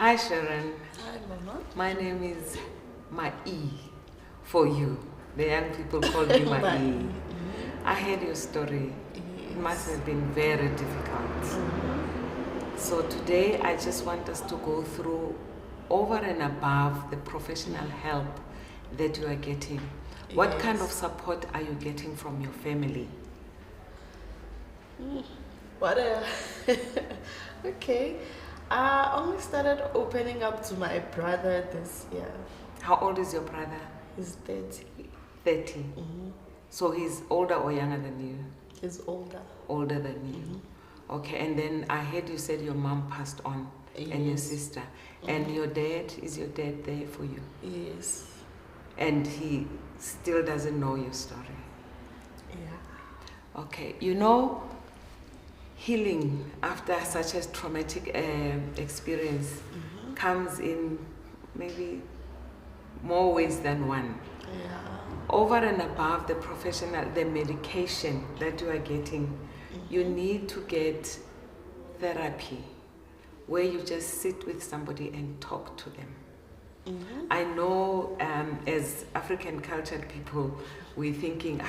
Hi Sharon, Hi, Mama. my name is Mai for you. The young people call me Mai. Mai. I heard your story. It must have been very difficult. So today I just want us to go through over and above the professional help that you are getting. What kind of support are you getting from your family? What a okay. I only started opening up to my brother this year. How old is your brother? He's 30. 30. So he's older or younger than you? He's older. Older than you. Okay, and then I heard you said your mom passed on and your Yes. sister. And your dad, is your dad there for you? Yes. And he still doesn't know your story. Yeah. Okay, you know, healing after such a traumatic experience comes in maybe more ways than one. Yeah. Over and above the professional, the medication that you are getting, you need to get therapy where you just sit with somebody and talk to them. I know as African cultured people, we're thinking,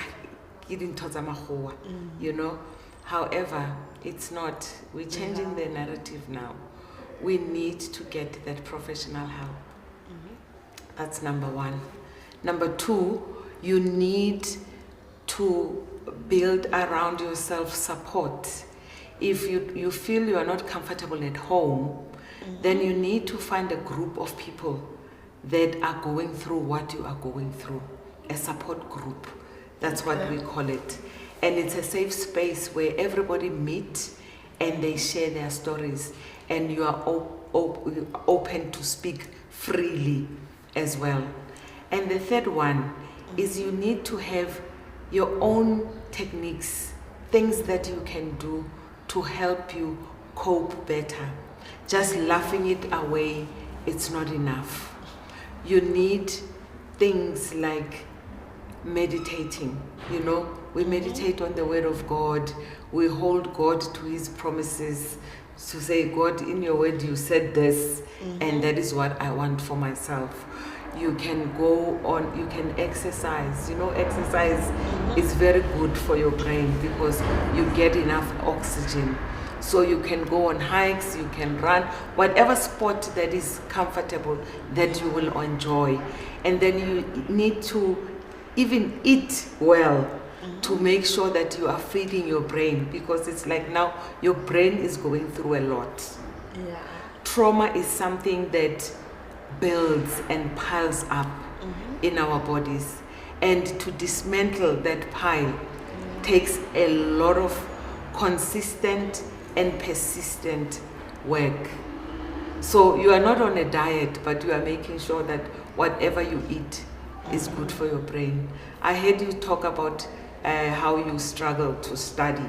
you know. However, it's not. We're changing the narrative now. We need to get that professional help. That's number one. Number two, you need to build around yourself support. If you feel you are not comfortable at home, then you need to find a group of people that are going through what you are going through. A support group. That's what we call it. And it's a safe space where everybody meet and they share their stories, and you are open to speak freely as well. And the third one is you need to have your own techniques, things that you can do to help you cope better. Just laughing it away, it's not enough. You need things like meditating. You know, we meditate on the word of God. We hold God to his promises, to say, God, in your word you said this, and that is what I want for myself. You can go on, you can exercise. You know, exercise is very good for your brain because you get enough oxygen. So you can go on hikes, you can run, whatever sport that is comfortable, that you will enjoy. And then you need to even eat well to make sure that you are feeding your brain, because it's like now your brain is going through a lot. Yeah. Trauma is something that builds and piles up in our bodies, and to dismantle that pile takes a lot of consistent and persistent work. So you are not on a diet, but you are making sure that whatever you eat is good for your brain. I heard you talk about how you struggle to study.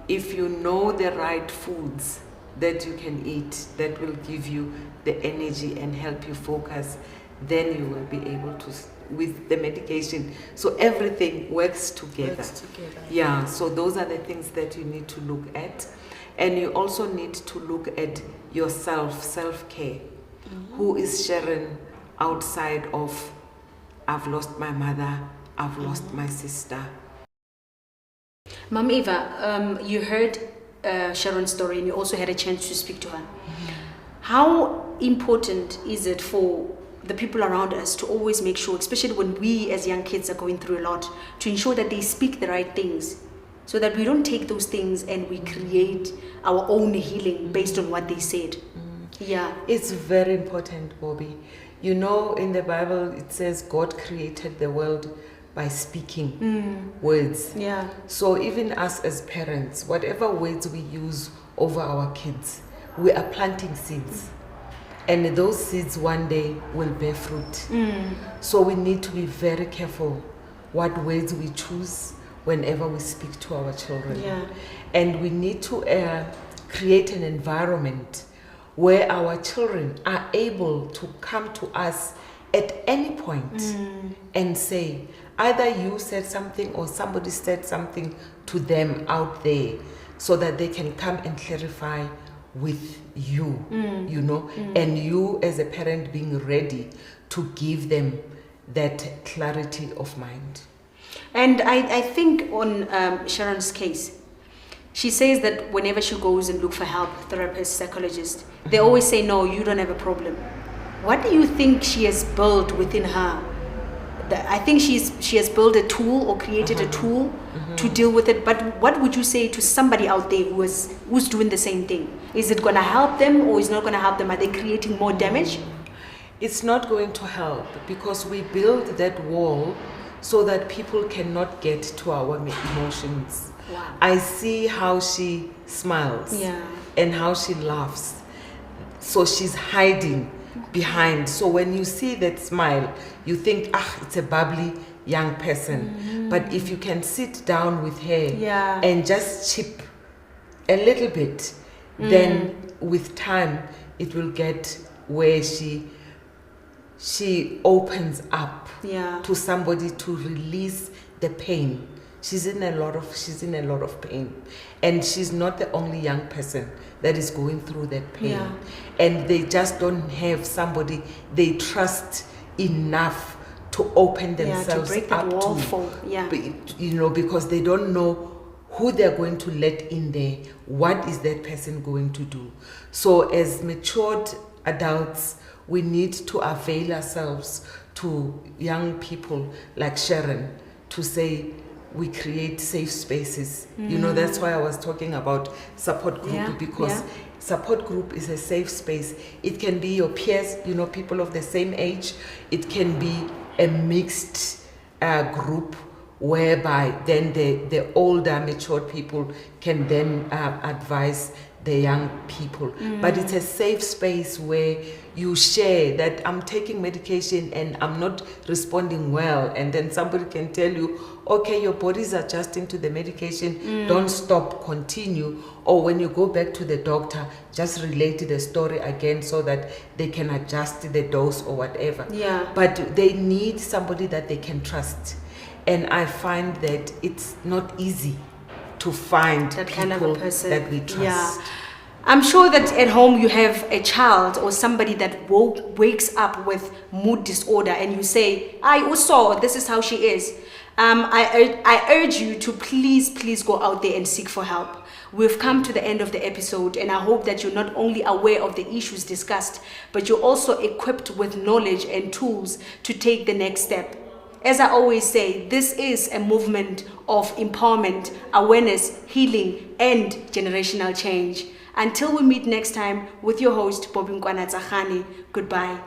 If you know the right foods that you can eat that will give you the energy and help you focus, then you will be able to, with the medication. So everything works together. Yeah, so those are the things that you need to look at. And you also need to look at yourself, self-care. Who is Sharon outside of, I've lost my mother, I've lost my sister? Mom Eva, you heard Sharon's story and you also had a chance to speak to her. How important is it for the people around us to always make sure, especially when we as young kids are going through a lot, to ensure that they speak the right things so that we don't take those things and we create our own healing based on what they said? Yeah. It's very important, Bobby. You know, in the Bible it says God created the world by speaking words. Yeah. So even us as parents, whatever words we use over our kids, we are planting seeds. And those seeds one day will bear fruit. So we need to be very careful what words we choose whenever we speak to our children. Yeah. And we need to create an environment where our children are able to come to us at any point and say, either you said something or somebody said something to them out there, so that they can come and clarify with you, you know, and you as a parent being ready to give them that clarity of mind. And I think on Sharon's case, she says that whenever she goes and look for help, therapist, psychologist, they always say, no, you don't have a problem. What do you think she has built within her? I think she has built a tool or created a tool to deal with it. But what would you say to somebody out there who's doing the same thing? Is it going to help them or is it not going to help them? Are they creating more damage? It's not going to help because we build that wall so that people cannot get to our emotions. Wow. I see how she smiles and how she laughs. So she's hiding behind. So when you see that smile, you think, it's a bubbly young person. But if you can sit down with her and just chip a little bit, then with time it will get where she opens up to somebody to release the pain. She's in a lot of pain, and she's not the only young person that is going through that pain. And they just don't have somebody they trust enough to open themselves to break that up wall to. You know, because they don't know who they're going to let in there. What is that person going to do? So as matured adults, we need to avail ourselves to young people like Sharon to say, we create safe spaces. You know, that's why I was talking about support group, because support group is a safe space. It can be your peers, you know, people of the same age. It can be a mixed group whereby then the older matured people can then advise the young people. But it's a safe space where you share that I'm taking medication and I'm not responding well, and then somebody can tell you, okay, your body's adjusting to the medication, don't stop, continue. Or when you go back to the doctor, just relate the story again so that they can adjust the dose or whatever. But they need somebody that they can trust. And I find that it's not easy to find that people kind of a person that we trust. I'm sure that at home you have a child or somebody that wakes up with mood disorder, and you say, I also, this is how she is. I urge you to please go out there and seek for help. We've come to the end of the episode, and I hope that you're not only aware of the issues discussed, but you're also equipped with knowledge and tools to take the next step. As I always say, this is a movement of empowerment, awareness, healing, and generational change. Until we meet next time with your host, Bobby Nkwana Tsagani, goodbye.